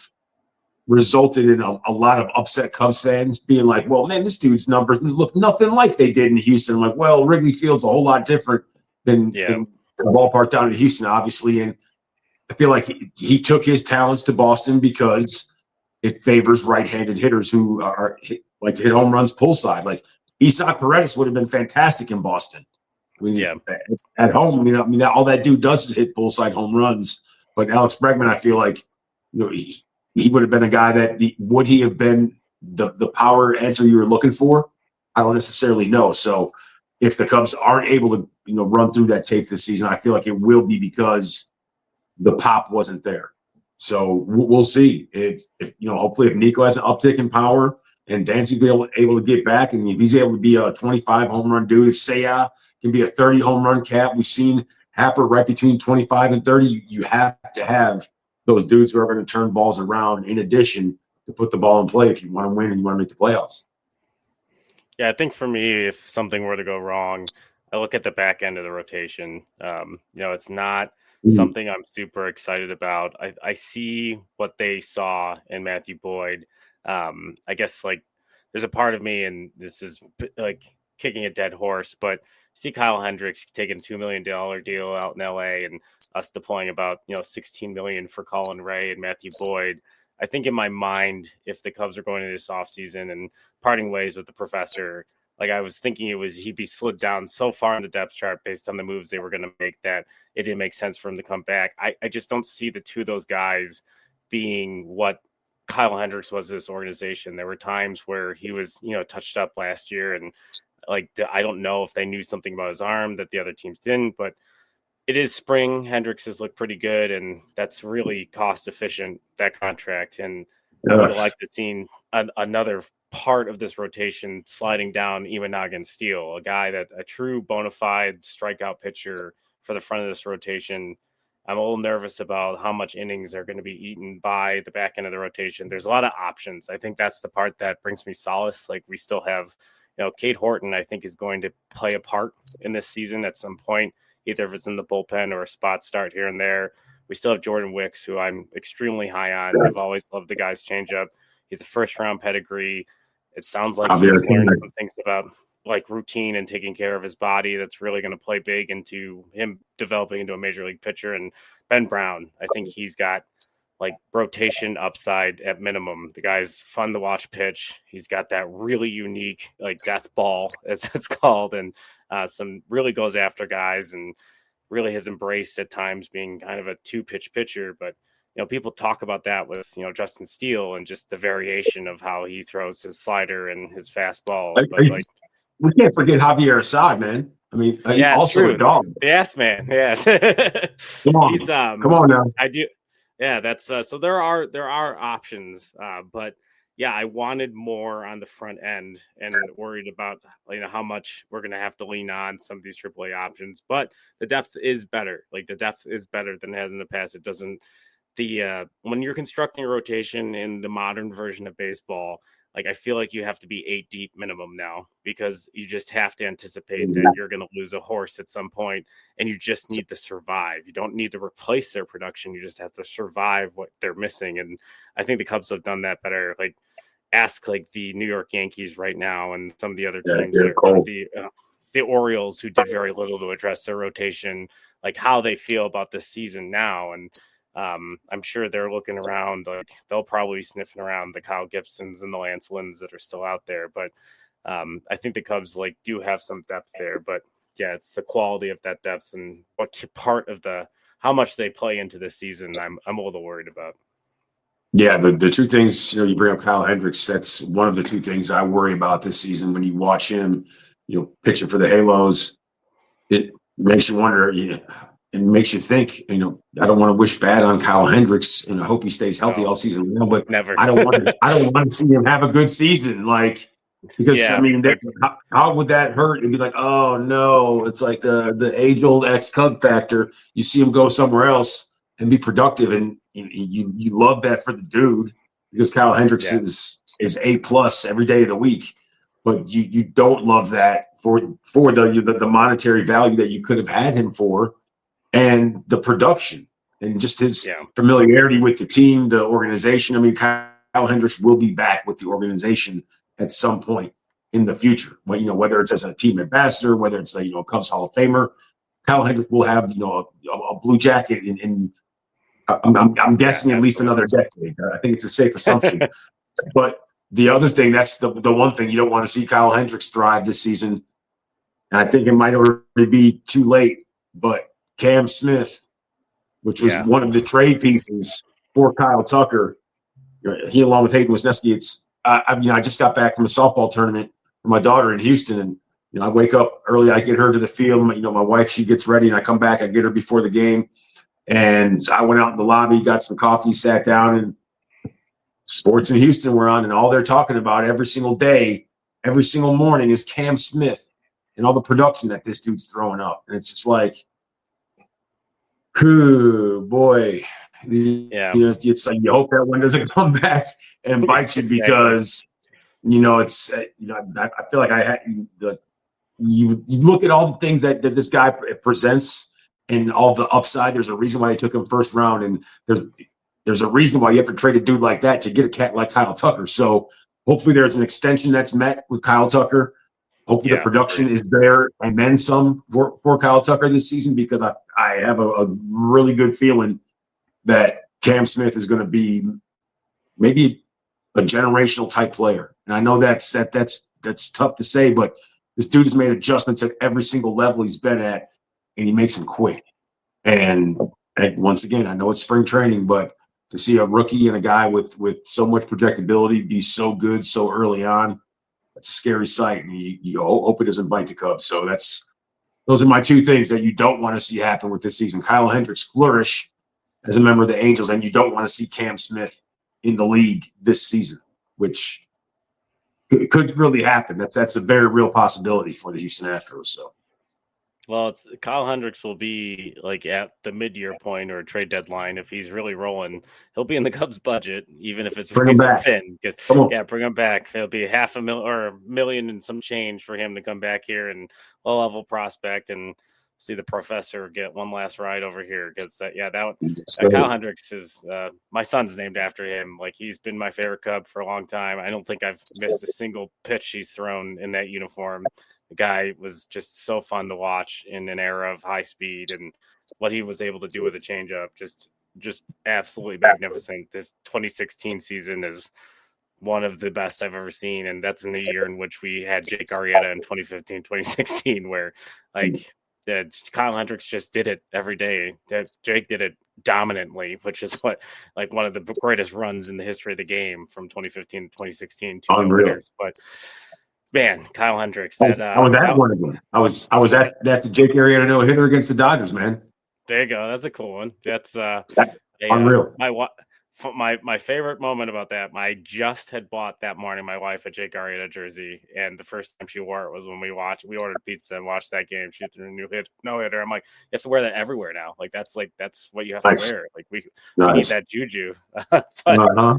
resulted in a lot of upset Cubs fans being like, well, man, this dude's numbers look nothing like they did in Houston. I'm like, well, Wrigley Field's a whole lot different than the ballpark down in Houston, obviously. And I feel like he took his talents to Boston because it favors right-handed hitters who like to hit home runs pull side. Like Isaac Paredes would have been fantastic in Boston. At home, all that dude does is hit pull side home runs. But Alex Bregman, I feel like, he would have been a guy that would he have been the power answer you were looking for? I don't necessarily know. So if the Cubs aren't able to run through that tape this season, I feel like it will be because the pop wasn't there. So we'll see if hopefully if Nico has an uptick in power and Dansby be able to get back, and if he's able to be a 25 home run dude, if Seiya can be a 30 home run cat, we've seen Happer right between 25 and 30. You have to have those dudes who are going to turn balls around in addition to put the ball in play if you want to win and you want to make the playoffs. Yeah, I think for me, if something were to go wrong, I look at the back end of the rotation. It's not something I'm super excited about. I see what they saw in Matthew Boyd. I guess like there's a part of me, and this is like kicking a dead horse, but see Kyle Hendricks taking $2 million deal out in LA and us deploying about $16 million for Colin Ray and Matthew Boyd. I think in my mind, if the Cubs are going into this offseason and parting ways with the professor, like I was thinking he'd be slid down so far in the depth chart based on the moves they were going to make that it didn't make sense for him to come back. I just don't see the two of those guys being what Kyle Hendricks was to this organization. There were times where he was, touched up last year, and I don't know if they knew something about his arm that the other teams didn't, but it is spring. Hendricks has looked pretty good, and that's really cost efficient, that contract. And I would like to see another part of this rotation sliding down Imanaga Steele, a guy that a true bona fide strikeout pitcher for the front of this rotation. I'm a little nervous about how much innings are going to be eaten by the back end of the rotation. There's a lot of options. I think that's the part that brings me solace. Like we still have, Cade Horton, I think, is going to play a part in this season at some point, either if it's in the bullpen or a spot start here and there. We still have Jordan Wicks, who I'm extremely high on. I've always loved the guy's changeup. He's a first-round pedigree. It sounds like he's learned some things about like routine and taking care of his body that's really going to play big into him developing into a major league pitcher. And Ben Brown, I think he's got like rotation upside at minimum. The guy's fun to watch pitch. He's got that really unique like death ball, as it's called, and some really goes after guys and really has embraced at times being kind of a 2-pitch pitcher. But people talk about that with Justin Steele and just the variation of how he throws his slider and his fastball. But like we can't forget Javier Assad, man. I mean, he's yeah, also true. a dog. The ass man. Yeah. Come on, He's come on now. I do. Yeah, that's so there are options, but yeah, I wanted more on the front end and worried about how much we're gonna have to lean on some of these AAA options. But the depth is better. Like the depth is better than it has in the past. It doesn't when you're constructing a rotation in the modern version of baseball, like I feel like you have to be 8 deep minimum now because you just have to anticipate that you're going to lose a horse at some point, and you just need to survive. You don't need to replace their production. You just have to survive what they're missing. And I think the Cubs have done that better. Like ask like the New York Yankees right now and some of the other teams, the Orioles, who did very little to address their rotation, like how they feel about this season now. And I'm sure they're looking around, like they'll probably be sniffing around the Kyle Gibsons and the Lance Lynns that are still out there. But I think the Cubs like do have some depth there, but yeah, it's the quality of that depth and what part of how much they play into this season. I'm a little worried about. Yeah, the two things, you bring up Kyle Hendricks. That's one of the two things I worry about this season. When you watch him, pitching for the Halos, it makes you wonder, it makes you think, I don't want to wish bad on Kyle Hendricks, and I hope he stays healthy all season long, but never. I don't want to see him have a good season. Like, because yeah. I mean, how would that hurt? It'd be like, oh no, it's like the age-old ex-Cub factor. You see him go somewhere else and be productive, and you love that for the dude because Kyle Hendricks is A+ every day of the week. But you don't love that for the monetary value that you could have had him for, and the production and just his familiarity with the team, the organization. I mean, Kyle Hendricks will be back with the organization at some point in the future. Whether it's as a team ambassador, whether it's a Cubs Hall of Famer, Kyle Hendricks will have a blue jacket in I'm guessing at least another decade. I think it's a safe assumption. But the other thing, that's the one thing you don't want to see Kyle Hendricks thrive this season. And I think it might already be too late, but Cam Smith, which was one of the trade pieces for Kyle Tucker, he along with Hayden Wisniewski, I just got back from a softball tournament for my daughter in Houston, and I wake up early, I get her to the field. My wife, she gets ready, and I come back, I get her before the game. And I went out in the lobby, got some coffee, sat down, and Sports in Houston were on, and all they're talking about every single day, every single morning is Cam Smith and all the production that this dude's throwing up. And it's just like, boy. It's like you hope that one doesn't come back and bite you because, it's, I feel like you look at all the things that this guy presents and all the upside. There's a reason why they took him first round, and there's a reason why you have to trade a dude like that to get a cat like Kyle Tucker. So hopefully there's an extension that's met with Kyle Tucker. Hopefully the production is there and then some for Kyle Tucker this season, because I have a really good feeling that Cam Smith is going to be maybe a generational type player. And I know that's tough to say, but this dude has made adjustments at every single level he's been at, and he makes them quick. And once again, I know it's spring training, but to see a rookie and a guy with so much projectability be so good so early on, that's a scary sight. And you hope it doesn't bite the Cubs. So those are my two things that you don't want to see happen with this season. Kyle Hendricks flourish as a member of the Angels, and you don't want to see Cam Smith in the league this season, which could really happen. That's a very real possibility for the Houston Astros. So. Well, Kyle Hendricks will be like at the mid-year point or trade deadline. If he's really rolling, he'll be in the Cubs budget, even if it's bring him thin. Bring him back. There'll be $500,000 or $1 million and some change for him to come back here and low-level prospect and see the professor get one last ride over here. Because Kyle Hendricks is my son's named after him. Like, he's been my favorite Cub for a long time. I don't think I've missed a single pitch he's thrown in that uniform. The guy was just so fun to watch in an era of high speed, and what he was able to do with a changeup, just just absolutely magnificent. This 2016 season is one of the best I've ever seen, and that's in the year in which we had Jake Arrieta in 2015, 2016, where like Kyle Hendricks just did it every day. Jake did it dominantly, which is what like one of the greatest runs in the history of the game from 2015 to 2016, two no-hitters. But man, Kyle Hendricks. I was at one of them. I was at the Jake Arrieta no-hitter against the Dodgers, man. There you go. That's a cool one. That's unreal. My favorite moment about that, I just had bought that morning my wife a Jake Arrieta jersey, and the first time she wore it was when we ordered pizza and watched that game. She threw a no hitter. I'm like, you have to wear that everywhere now. Like that's what you have to wear. Like we need that juju. But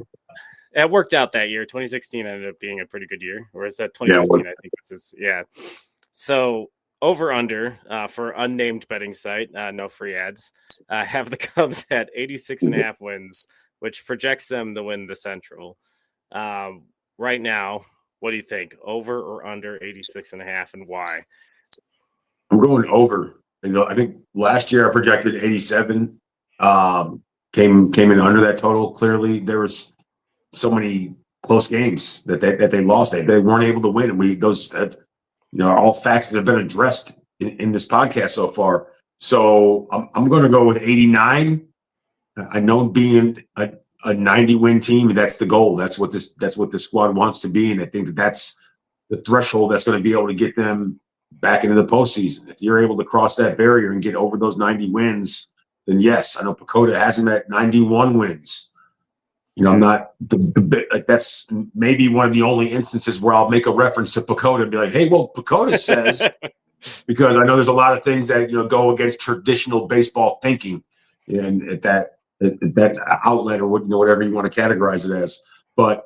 it worked out that year. 2016 ended up being a pretty good year. Or is that 2015? I think this is So over under for unnamed betting site, no free ads. Have the Cubs at 86.5 wins, which projects them to win the Central. Right now, what do you think? Over or under 86.5, and why? I'm going over. I think last year I projected 87. Came in under that total. Clearly, there was so many close games that they lost. They weren't able to win. And those are all facts that have been addressed in this podcast so far. So I'm going to go with 89. I know being a 90-win team, that's the goal. That's what the squad wants to be, and I think that's the threshold that's going to be able to get them back into the postseason. If you're able to cross that barrier and get over those 90 wins, then yes, I know Pacoda has him at 91 wins. I'm not that's maybe one of the only instances where I'll make a reference to Pacoda and be like, hey, well, Pacoda says, because I know there's a lot of things that go against traditional baseball thinking, and at that outlet or whatever you want to categorize it as. But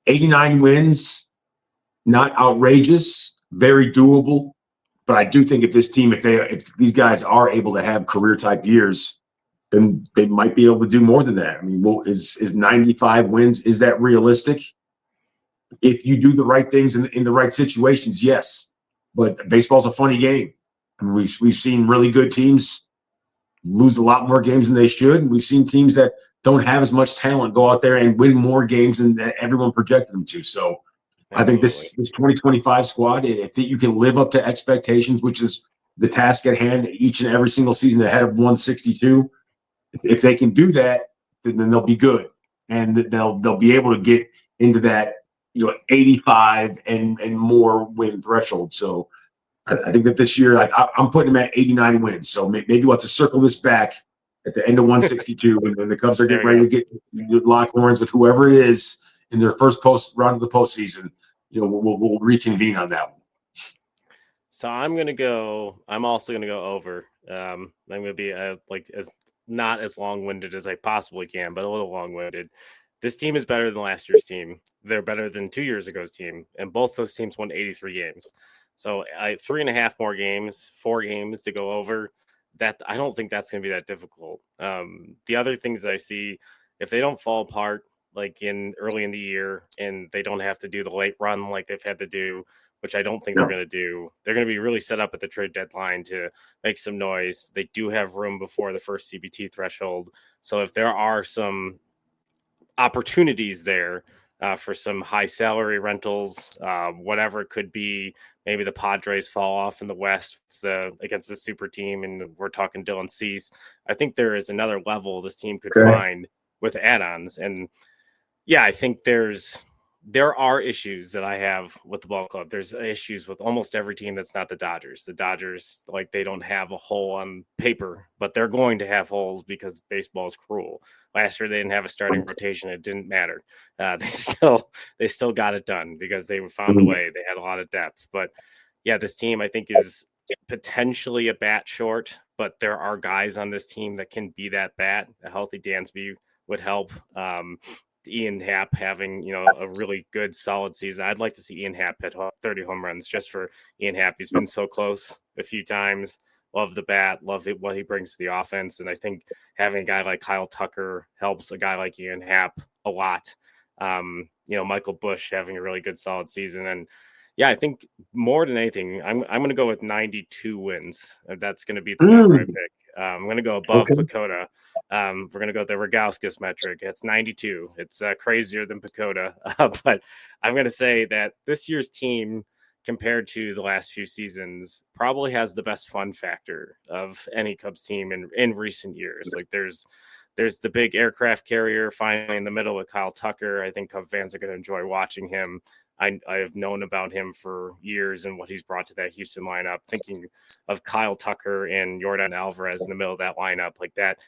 89 wins, not outrageous, very doable. But I do think if these guys are able to have career type years, then they might be able to do more than that. I mean, is 95 wins, is that realistic? If you do the right things in the right situations, yes. But baseball's a funny game. I mean, we've seen really good teams lose a lot more games than they should. We've seen teams that don't have as much talent go out there and win more games than everyone projected them to. So I think this 2025 squad, if you can live up to expectations, which is the task at hand each and every single season ahead of 162, if they can do that, then they'll be good. And they'll be able to get into that 85 and more win threshold. So I think that this year, I'm putting them at 89 wins. So maybe we'll have to circle this back at the end of 162 when the Cubs are getting ready to get lock horns with whoever it is in their first round of the postseason. We'll reconvene on that one. So I'm also going to go over. I'm going to be as not as long-winded as I possibly can, but a little long-winded. This team is better than last year's team. They're better than 2 years ago's team, and both those teams won 83 games. So 3.5 more games, 4 games to go over. That I don't think that's going to be that difficult. The other things that I see, if they don't fall apart like early in the year, and they don't have to do the late run like they've had to do, which I don't think they're going to do. They're going to be really set up at the trade deadline to make some noise. They do have room before the first CBT threshold. So if there are some opportunities there for some high salary rentals, whatever it could be, maybe the Padres fall off in the West against the super team, and we're talking Dylan Cease. I think there is another level this team could find with add-ons. And yeah, I think there are issues that I have with the ball club. There's issues with almost every team that's not the Dodgers. The Dodgers, they don't have a hole on paper, but they're going to have holes because baseball is cruel. Last year, they didn't have a starting rotation. It didn't matter. They still got it done because they found a way. They had a lot of depth. But yeah, this team, I think, is potentially a bat short, but there are guys on this team that can be that bat. A healthy Dansby would help. Ian Happ having, a really good, solid season. I'd like to see Ian Happ hit 30 home runs just for Ian Happ. He's been so close a few times. Love the bat, love what he brings to the offense. And I think having a guy like Kyle Tucker helps a guy like Ian Happ a lot. Michael Bush having a really good, solid season. And yeah, I think more than anything, I'm going to go with 92 wins. That's going to be the number I pick. I'm going to go above Pacoda. We're going to go the Rogowskis metric. It's 92. It's crazier than Pacoda. But I'm going to say that this year's team, compared to the last few seasons, probably has the best fun factor of any Cubs team in recent years. Like there's the big aircraft carrier finally in the middle with Kyle Tucker. I think Cub fans are going to enjoy watching him. I have known about him for years and what he's brought to that Houston lineup. Thinking of Kyle Tucker and Yordan Alvarez in the middle of that lineup like that.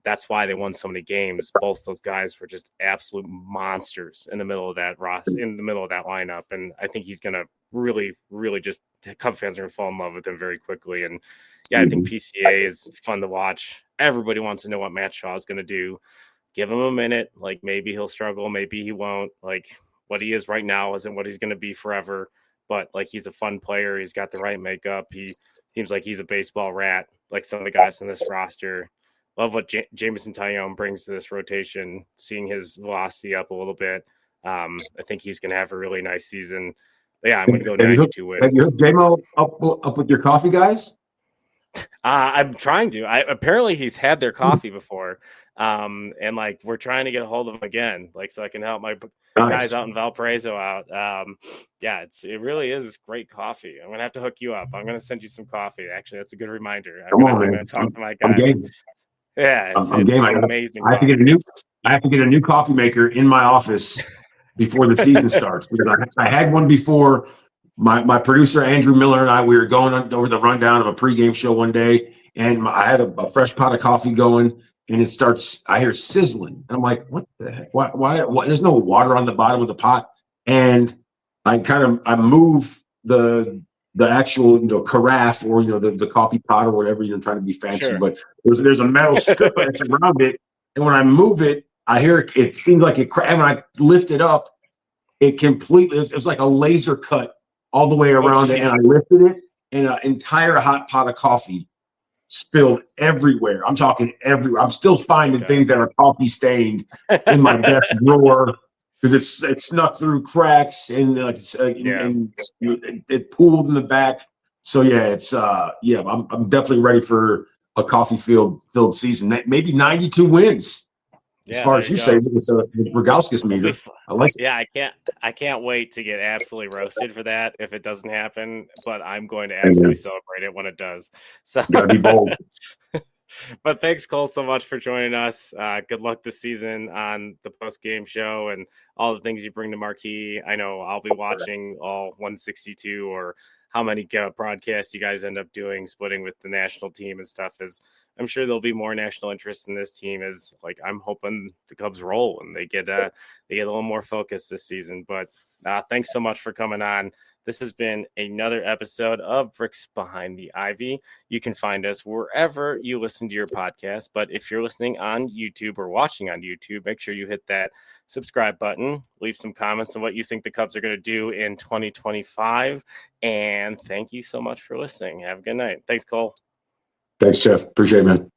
That's why they won so many games. Both those guys were just absolute monsters in the middle of that lineup. And I think he's going to really, really just Cub fans are going to fall in love with him very quickly. And yeah, I think PCA is fun to watch. Everybody wants to know what Matt Shaw is going to do. Give him a minute. Like maybe he'll struggle. Maybe he won't. Like what he is right now isn't what he's going to be forever. But like he's a fun player. He's got the right makeup. He seems like he's a baseball rat, like some of the guys in this roster. Love what Jameson Taillon brings to this rotation, seeing his velocity up a little bit. I think he's going to have a really nice season. But yeah, I'm going to go 92 wins. Have you hooked J-Mo up with your coffee guys? I'm trying to. Apparently he's had their coffee before. And like we're trying to get a hold of him again, like so I can help my guys out in Valparaiso out. Yeah, it really is great coffee. I'm gonna have to hook you up. I'm gonna send you some coffee. Actually, that's a good reminder. I'm gonna talk to my guys. Yeah, it's amazing. I have to get a new coffee maker in my office before the season starts because I had one before. My producer Andrew Miller and we were going over the rundown of a pregame show one day, and I had a fresh pot of coffee going, and it starts. I hear sizzling, and I'm like, "What the heck? Why? There's no water on the bottom of the pot." And I move the actual carafe or the coffee pot or whatever you're trying to be fancy, sure. But there's a metal strip that's around it, and when I move it, I hear it seems like it. And when I lift it up, it completely. It was like a laser cut all the way around it, and I lifted it, and an entire hot pot of coffee spilled everywhere. I'm talking everywhere. I'm still finding things that are coffee stained in my desk drawer because it snuck through cracks and it pooled in the back. So yeah, I'm definitely ready for a coffee filled season. Maybe 92 wins. As far as you say, it's a Rogowskis meter. I like it. Yeah, I can't wait to get absolutely roasted for that if it doesn't happen. But I'm going to absolutely celebrate it when it does. So gotta be bold. But thanks, Cole, so much for joining us. Good luck this season on the post-game show and all the things you bring to Marquee. I know I'll be watching all 162 or how many broadcasts you guys end up doing, splitting with the national team and stuff. Is I'm sure there'll be more national interest in this team. As like I'm hoping the Cubs roll and they get a little more focus this season. But thanks so much for coming on. This has been another episode of Bricks Behind the Ivy. You can find us wherever you listen to your podcast. But if you're listening on YouTube or watching on YouTube, make sure you hit that subscribe button. Leave some comments on what you think the Cubs are going to do in 2025. And thank you so much for listening. Have a good night. Thanks, Cole. Thanks, Jeff. Appreciate it, man.